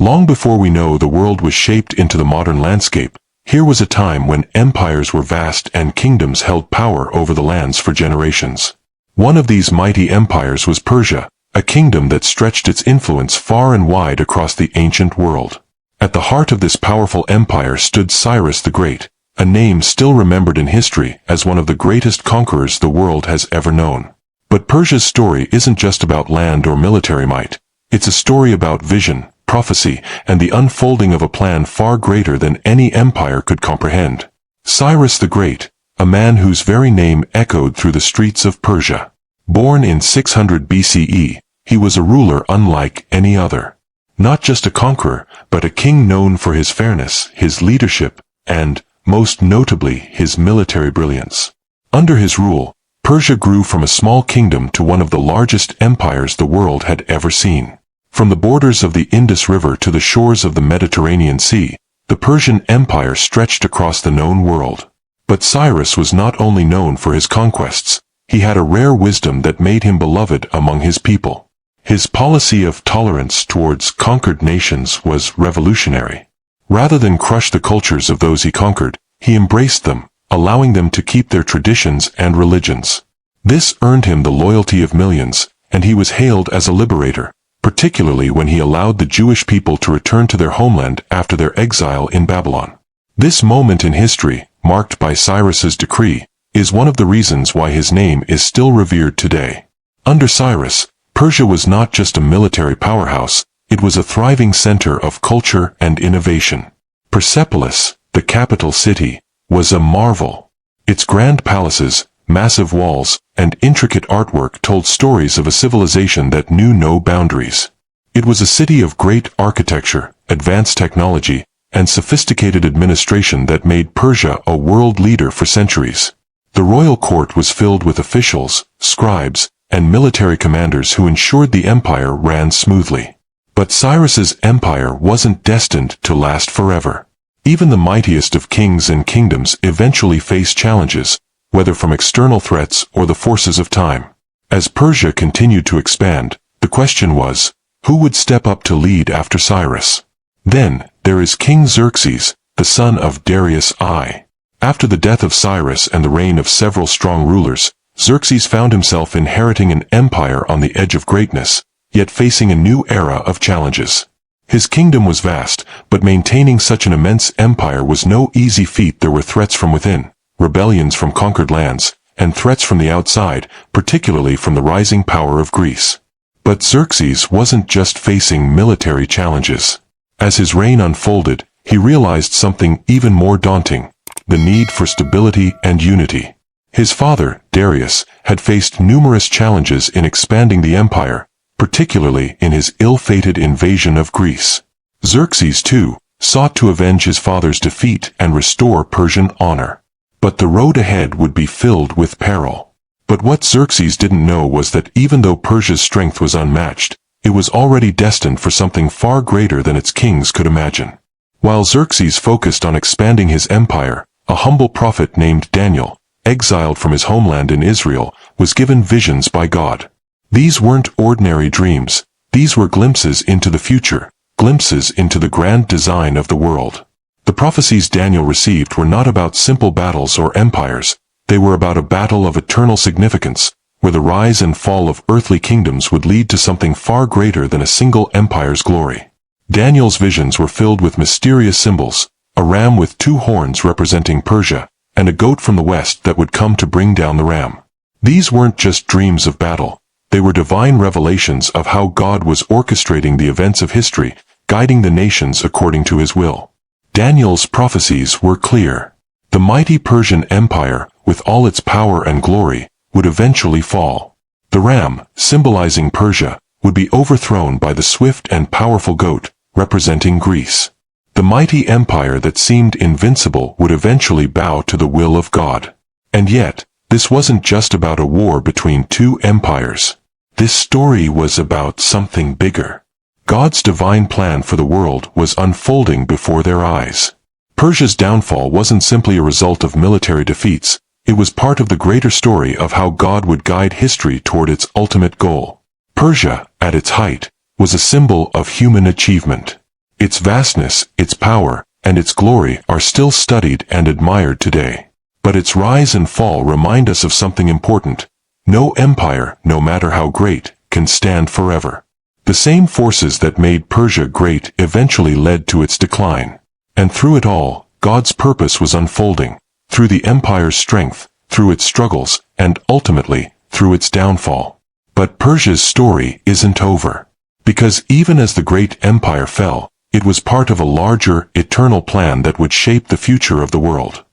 Long before we know the world was shaped into the modern landscape, here was a time when empires were vast and kingdoms held power over the lands for generations. One of these mighty empires was Persia, a kingdom that stretched its influence far and wide across the ancient world. At the heart of this powerful empire stood Cyrus the Great, a name still remembered in history as one of the greatest conquerors the world has ever known. But Persia's story isn't just about land or military might. It's a story about vision, prophecy, and the unfolding of a plan far greater than any empire could comprehend. Cyrus the Great, a man whose very name echoed through the streets of Persia. Born in 600 BCE, he was a ruler unlike any other. Not just a conqueror, but a king known for his fairness, his leadership, and, most notably, his military brilliance. Under his rule, Persia grew from a small kingdom to one of the largest empires the world had ever seen. From the borders of the Indus River to the shores of the Mediterranean Sea, the Persian Empire stretched across the known world. But Cyrus was not only known for his conquests, he had a rare wisdom that made him beloved among his people. His policy of tolerance towards conquered nations was revolutionary. Rather than crush the cultures of those he conquered, he embraced them, allowing them to keep their traditions and religions. This earned him the loyalty of millions, and he was hailed as a liberator, particularly when he allowed the Jewish people to return to their homeland after their exile in Babylon. This moment in history, marked by Cyrus's decree, is one of the reasons why his name is still revered today. Under Cyrus, Persia was not just a military powerhouse, it was a thriving center of culture and innovation. Persepolis, the capital city, was a marvel. Its grand palaces, massive walls, and intricate artwork told stories of a civilization that knew no boundaries. It was a city of great architecture, advanced technology, and sophisticated administration that made Persia a world leader for centuries. The royal court was filled with officials, scribes, and military commanders who ensured the empire ran smoothly. But Cyrus's empire wasn't destined to last forever. Even the mightiest of kings and kingdoms eventually faced challenges, whether from external threats or the forces of time. As Persia continued to expand, the question was, who would step up to lead after Cyrus? Then, there is King Xerxes, the son of Darius I. After the death of Cyrus and the reign of several strong rulers, Xerxes found himself inheriting an empire on the edge of greatness, yet facing a new era of challenges. His kingdom was vast, but maintaining such an immense empire was no easy feat. There were threats from within, rebellions from conquered lands, and threats from the outside, particularly from the rising power of Greece. But Xerxes wasn't just facing military challenges. As his reign unfolded, he realized something even more daunting: the need for stability and unity. His father, Darius, had faced numerous challenges in expanding the empire, particularly in his ill-fated invasion of Greece. Xerxes, too, sought to avenge his father's defeat and restore Persian honor. But the road ahead would be filled with peril. But what Xerxes didn't know was that even though Persia's strength was unmatched, it was already destined for something far greater than its kings could imagine. While Xerxes focused on expanding his empire, a humble prophet named Daniel, exiled from his homeland in Israel, was given visions by God. These weren't ordinary dreams, these were glimpses into the future, glimpses into the grand design of the world. The prophecies Daniel received were not about simple battles or empires, they were about a battle of eternal significance, where the rise and fall of earthly kingdoms would lead to something far greater than a single empire's glory. Daniel's visions were filled with mysterious symbols, a ram with two horns representing Persia, and a goat from the west that would come to bring down the ram. These weren't just dreams of battle. They were divine revelations of how God was orchestrating the events of history, guiding the nations according to his will. Daniel's prophecies were clear. The mighty Persian Empire, with all its power and glory, would eventually fall. The ram, symbolizing Persia, would be overthrown by the swift and powerful goat, representing Greece. The mighty empire that seemed invincible would eventually bow to the will of God. And yet, this wasn't just about a war between two empires. This story was about something bigger. God's divine plan for the world was unfolding before their eyes. Persia's downfall wasn't simply a result of military defeats, it was part of the greater story of how God would guide history toward its ultimate goal. Persia, at its height, was a symbol of human achievement. Its vastness, its power, and its glory are still studied and admired today. But its rise and fall remind us of something important. No empire, no matter how great, can stand forever. The same forces that made Persia great eventually led to its decline. And through it all, God's purpose was unfolding, through the empire's strength, through its struggles, and ultimately, through its downfall. But Persia's story isn't over. Because even as the great empire fell, it was part of a larger, eternal plan that would shape the future of the world.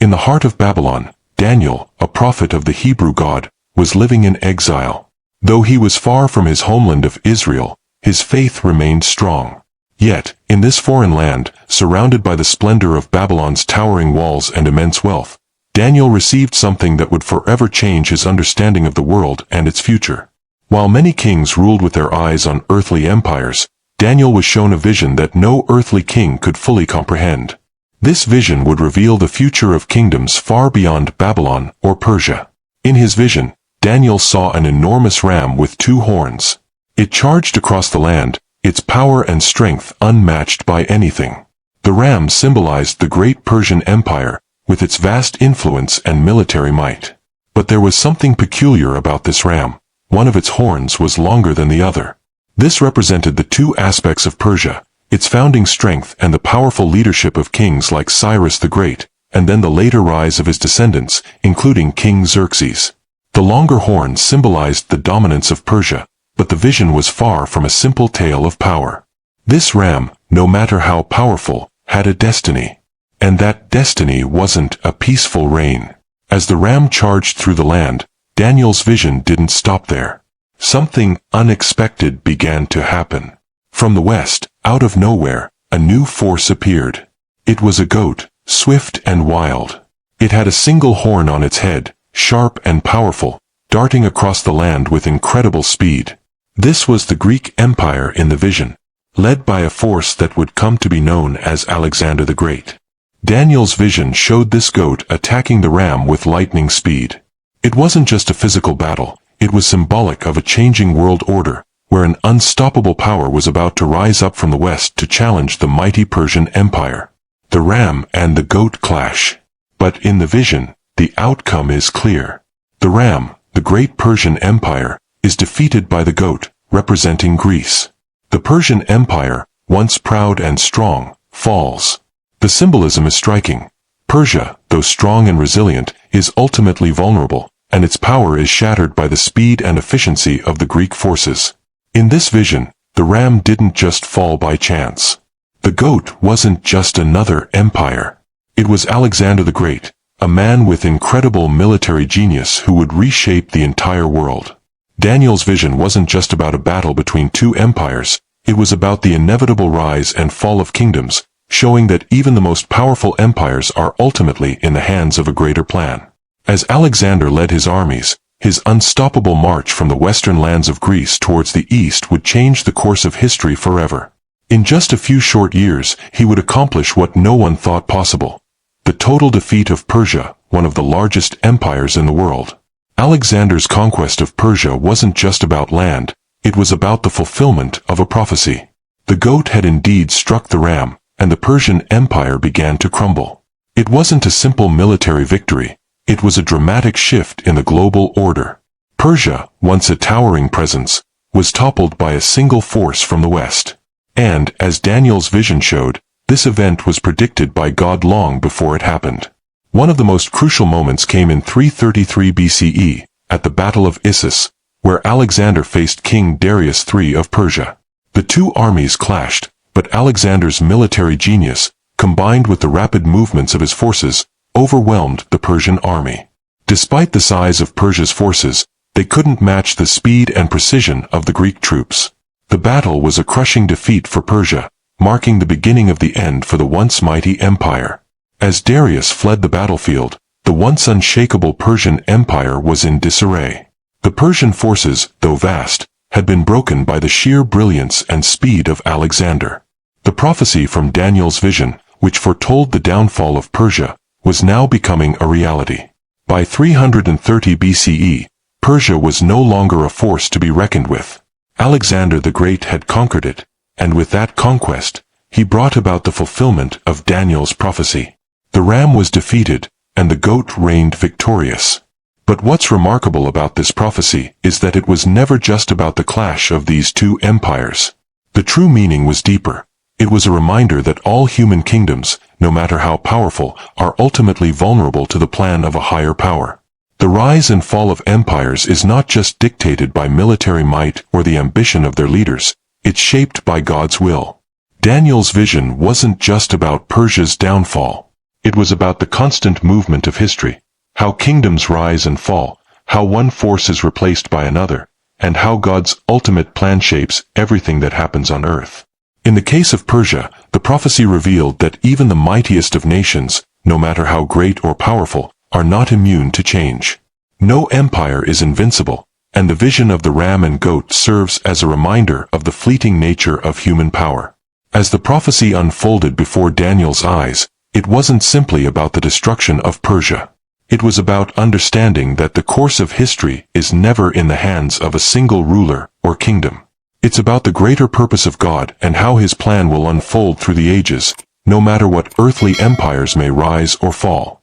In the heart of Babylon, Daniel, a prophet of the Hebrew God, was living in exile. Though he was far from his homeland of Israel, his faith remained strong. Yet, in this foreign land, surrounded by the splendor of Babylon's towering walls and immense wealth, Daniel received something that would forever change his understanding of the world and its future. While many kings ruled with their eyes on earthly empires, Daniel was shown a vision that no earthly king could fully comprehend. This vision would reveal the future of kingdoms far beyond Babylon or Persia. In his vision, Daniel saw an enormous ram with 2 horns. It charged across the land, its power and strength unmatched by anything. The ram symbolized the great Persian Empire, with its vast influence and military might. But there was something peculiar about this ram. One of its horns was longer than the other. This represented the 2 aspects of Persia, its founding strength and the powerful leadership of kings like Cyrus the Great, and then the later rise of his descendants, including King Xerxes. The longer horn symbolized the dominance of Persia, but the vision was far from a simple tale of power. This ram, no matter how powerful, had a destiny. And that destiny wasn't a peaceful reign. As the ram charged through the land, Daniel's vision didn't stop there. Something unexpected began to happen. From the west, out of nowhere, a new force appeared. It was a goat, swift and wild. It had a single horn on its head, sharp and powerful, darting across the land with incredible speed. This was the Greek Empire in the vision, led by a force that would come to be known as Alexander the Great. Daniel's vision showed this goat attacking the ram with lightning speed. It wasn't just a physical battle. It was symbolic of a changing world order, where an unstoppable power was about to rise up from the west to challenge the mighty Persian Empire. The ram and the goat clash. But in the vision, the outcome is clear. The ram, the great Persian Empire, is defeated by the goat, representing Greece. The Persian Empire, once proud and strong, falls. The symbolism is striking. Persia, though strong and resilient, is ultimately vulnerable, and its power is shattered by the speed and efficiency of the Greek forces. In this vision, the ram didn't just fall by chance. The goat wasn't just another empire. It was Alexander the Great, a man with incredible military genius who would reshape the entire world. Daniel's vision wasn't just about a battle between 2 empires, it was about the inevitable rise and fall of kingdoms, showing that even the most powerful empires are ultimately in the hands of a greater plan. As Alexander led his armies, his unstoppable march from the western lands of Greece towards the east would change the course of history forever. In just a few short years, he would accomplish what no one thought possible: the total defeat of Persia, one of the largest empires in the world. Alexander's conquest of Persia wasn't just about land, it was about the fulfillment of a prophecy. The goat had indeed struck the ram, and the Persian Empire began to crumble. It wasn't a simple military victory. It was a dramatic shift in the global order. Persia, once a towering presence, was toppled by a single force from the west. And, as Daniel's vision showed, this event was predicted by God long before it happened. One of the most crucial moments came in 333 BCE, at the Battle of Issus, where Alexander faced King Darius III of Persia. The 2 armies clashed, but Alexander's military genius, combined with the rapid movements of his forces, overwhelmed the Persian army. Despite the size of Persia's forces, they couldn't match the speed and precision of the Greek troops. The battle was a crushing defeat for Persia, marking the beginning of the end for the once mighty empire. As Darius fled the battlefield, the once unshakable Persian Empire was in disarray. The Persian forces, though vast, had been broken by the sheer brilliance and speed of Alexander. The prophecy from Daniel's vision, which foretold the downfall of Persia, was now becoming a reality. By 330 BCE, Persia was no longer a force to be reckoned with. Alexander the Great had conquered it, and with that conquest, he brought about the fulfillment of Daniel's prophecy. The ram was defeated, and the goat reigned victorious. But what's remarkable about this prophecy is that it was never just about the clash of these two empires. The true meaning was deeper. It was a reminder that all human kingdoms, no matter how powerful, are ultimately vulnerable to the plan of a higher power. The rise and fall of empires is not just dictated by military might or the ambition of their leaders, it's shaped by God's will. Daniel's vision wasn't just about Persia's downfall. It was about the constant movement of history, how kingdoms rise and fall, how one force is replaced by another, and how God's ultimate plan shapes everything that happens on earth. In the case of Persia, the prophecy revealed that even the mightiest of nations, no matter how great or powerful, are not immune to change. No empire is invincible, and the vision of the ram and goat serves as a reminder of the fleeting nature of human power. As the prophecy unfolded before Daniel's eyes, it wasn't simply about the destruction of Persia. It was about understanding that the course of history is never in the hands of a single ruler or kingdom. It's about the greater purpose of God and how His plan will unfold through the ages, no matter what earthly empires may rise or fall.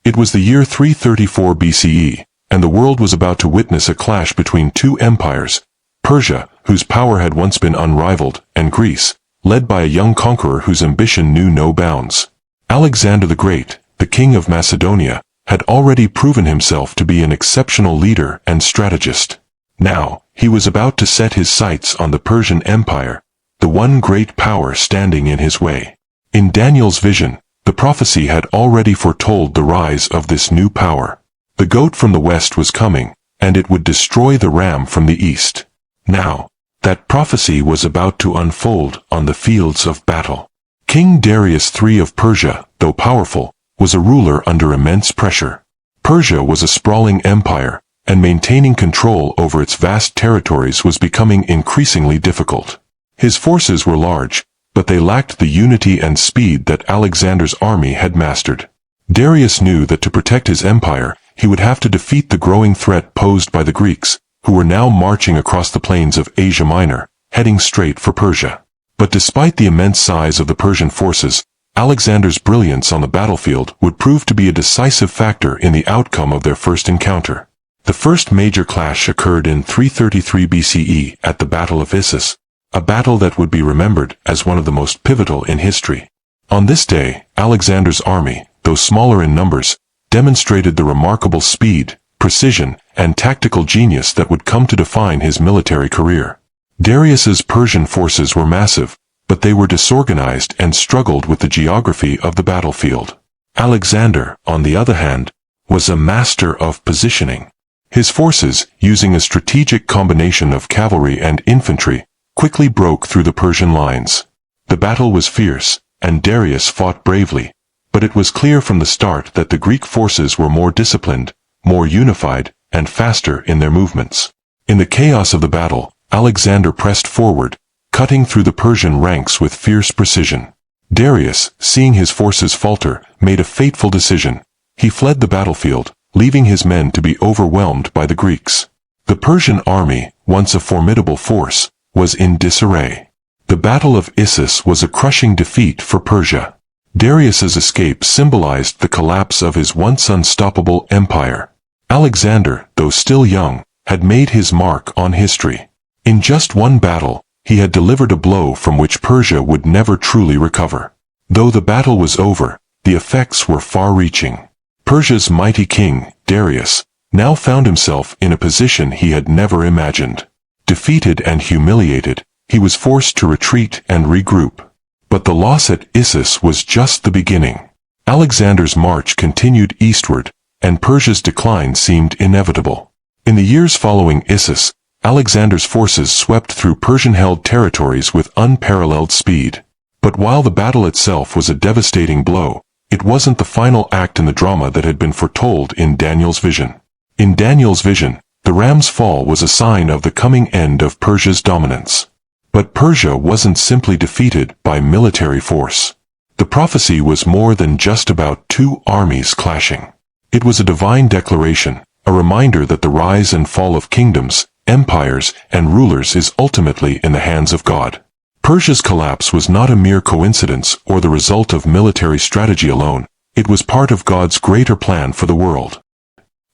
It was the year 334 BCE, and the world was about to witness a clash between two empires, Persia, whose power had once been unrivaled, and Greece, led by a young conqueror whose ambition knew no bounds. Alexander the Great, the king of Macedonia, had already proven himself to be an exceptional leader and strategist. Now, he was about to set his sights on the Persian Empire, the one great power standing in his way. In Daniel's vision, the prophecy had already foretold the rise of this new power. The goat from the west was coming, and it would destroy the ram from the east. Now, that prophecy was about to unfold on the fields of battle. King Darius III of Persia, though powerful, was a ruler under immense pressure. Persia was a sprawling empire, and maintaining control over its vast territories was becoming increasingly difficult. His forces were large, but they lacked the unity and speed that Alexander's army had mastered. Darius knew that to protect his empire, he would have to defeat the growing threat posed by the Greeks, who were now marching across the plains of Asia Minor, heading straight for Persia. But despite the immense size of the Persian forces, Alexander's brilliance on the battlefield would prove to be a decisive factor in the outcome of their first encounter. The first major clash occurred in 333 BCE at the Battle of Issus, a battle that would be remembered as one of the most pivotal in history. On this day, Alexander's army, though smaller in numbers, demonstrated the remarkable speed, precision, and tactical genius that would come to define his military career. Darius's Persian forces were massive, but they were disorganized and struggled with the geography of the battlefield. Alexander, on the other hand, was a master of positioning. His forces, using a strategic combination of cavalry and infantry, quickly broke through the Persian lines. The battle was fierce, and Darius fought bravely, but it was clear from the start that the Greek forces were more disciplined, more unified, and faster in their movements. In the chaos of the battle, Alexander pressed forward, cutting through the Persian ranks with fierce precision. Darius, seeing his forces falter, made a fateful decision. He fled the battlefield, leaving his men to be overwhelmed by the Greeks. The Persian army, once a formidable force, was in disarray. The Battle of Issus was a crushing defeat for Persia. Darius's escape symbolized the collapse of his once unstoppable empire. Alexander, though still young, had made his mark on history. In just one battle, he had delivered a blow from which Persia would never truly recover. Though the battle was over, the effects were far-reaching. Persia's mighty king, Darius, now found himself in a position he had never imagined. Defeated and humiliated, he was forced to retreat and regroup. But the loss at Issus was just the beginning. Alexander's march continued eastward, and Persia's decline seemed inevitable. In the years following Issus, Alexander's forces swept through Persian-held territories with unparalleled speed. But while the battle itself was a devastating blow, it wasn't the final act in the drama that had been foretold in Daniel's vision. In Daniel's vision, the ram's fall was a sign of the coming end of Persia's dominance. But Persia wasn't simply defeated by military force. The prophecy was more than just about two armies clashing. It was a divine declaration, a reminder that the rise and fall of kingdoms, empires, and rulers is ultimately in the hands of God. Persia's collapse was not a mere coincidence or the result of military strategy alone. It was part of God's greater plan for the world.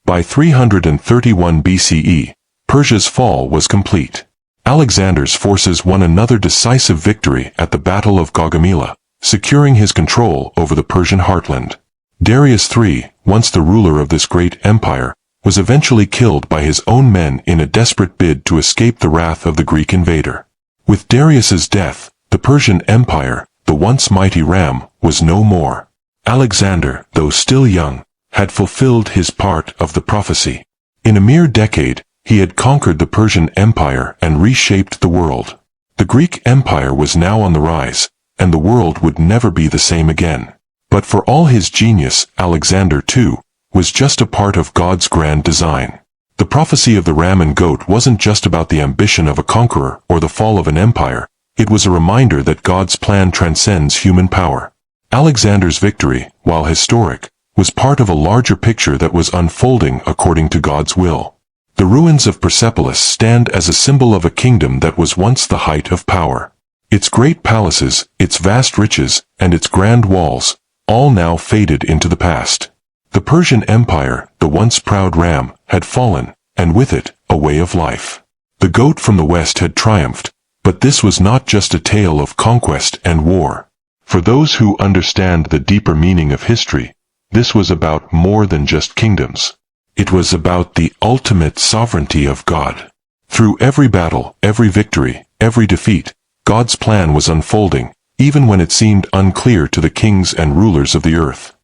By 331 BCE, Persia's fall was complete. Alexander's forces won another decisive victory at the Battle of Gaugamela, securing his control over the Persian heartland. Darius III, once the ruler of this great empire, was eventually killed by his own men in a desperate bid to escape the wrath of the Greek invader. With Darius's death, the Persian Empire, the once mighty ram, was no more. Alexander, though still young, had fulfilled his part of the prophecy. In a mere decade, he had conquered the Persian Empire and reshaped the world. The Greek Empire was now on the rise, and the world would never be the same again. But for all his genius, Alexander, too, was just a part of God's grand design. The prophecy of the ram and goat wasn't just about the ambition of a conqueror or the fall of an empire. It was a reminder that God's plan transcends human power. Alexander's victory, while historic, was part of a larger picture that was unfolding according to God's will. The ruins of Persepolis stand as a symbol of a kingdom that was once the height of power. Its great palaces, its vast riches, and its grand walls, all now faded into the past. The Persian Empire, the once proud ram, had fallen, and with it, a way of life. The goat from the west had triumphed, but this was not just a tale of conquest and war. For those who understand the deeper meaning of history, this was about more than just kingdoms. It was about the ultimate sovereignty of God. Through every battle, every victory, every defeat, God's plan was unfolding, even when it seemed unclear to the kings and rulers of the earth.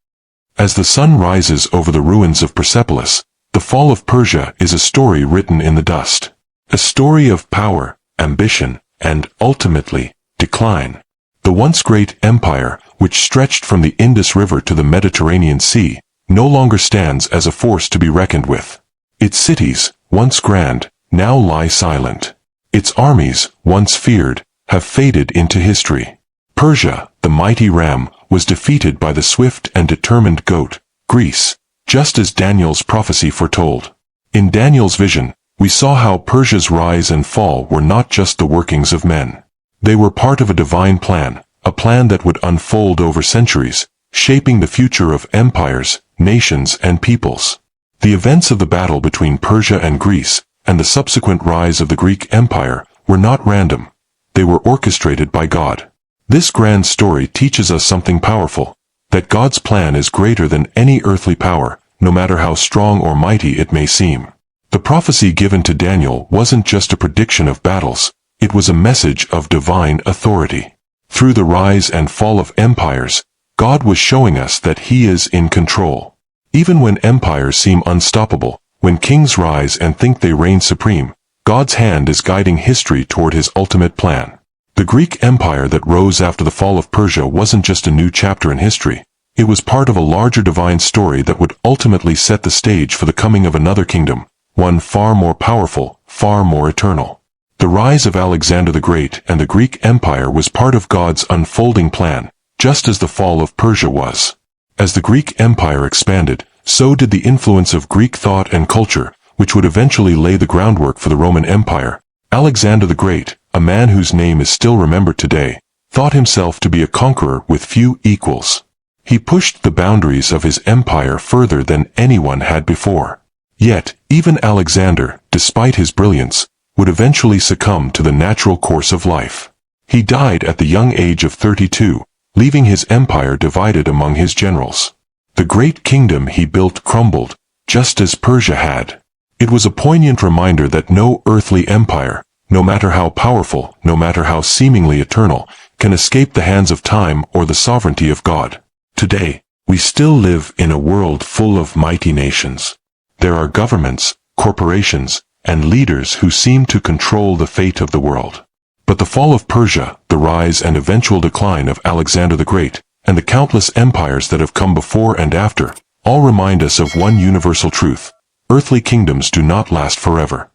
As the sun rises over the ruins of Persepolis, the fall of Persia is a story written in the dust. A story of power, ambition, and, ultimately, decline. The once great empire, which stretched from the Indus River to the Mediterranean Sea, no longer stands as a force to be reckoned with. Its cities, once grand, now lie silent. Its armies, once feared, have faded into history. Persia, the mighty ram, was defeated by the swift and determined goat, Greece, just as Daniel's prophecy foretold. In Daniel's vision, we saw how Persia's rise and fall were not just the workings of men. They were part of a divine plan, a plan that would unfold over centuries, shaping the future of empires, nations, and peoples. The events of the battle between Persia and Greece, and the subsequent rise of the Greek Empire, were not random. They were orchestrated by God. This grand story teaches us something powerful, that God's plan is greater than any earthly power, no matter how strong or mighty it may seem. The prophecy given to Daniel wasn't just a prediction of battles, it was a message of divine authority. Through the rise and fall of empires, God was showing us that He is in control. Even when empires seem unstoppable, when kings rise and think they reign supreme, God's hand is guiding history toward His ultimate plan. The Greek Empire that rose after the fall of Persia wasn't just a new chapter in history. It was part of a larger divine story that would ultimately set the stage for the coming of another kingdom, one far more powerful, far more eternal. The rise of Alexander the Great and the Greek Empire was part of God's unfolding plan, just as the fall of Persia was. As the Greek Empire expanded, so did the influence of Greek thought and culture, which would eventually lay the groundwork for the Roman Empire. Alexander the Great, a man whose name is still remembered today, thought himself to be a conqueror with few equals. He pushed the boundaries of his empire further than anyone had before. Yet, even Alexander, despite his brilliance, would eventually succumb to the natural course of life. He died at the young age of 32, leaving his empire divided among his generals. The great kingdom he built crumbled, just as Persia had. It was a poignant reminder that no earthly empire, no matter how powerful, no matter how seemingly eternal, can escape the hands of time or the sovereignty of God. Today, we still live in a world full of mighty nations. There are governments, corporations, and leaders who seem to control the fate of the world. But the fall of Persia, the rise and eventual decline of Alexander the Great, and the countless empires that have come before and after, all remind us of one universal truth: earthly kingdoms do not last forever.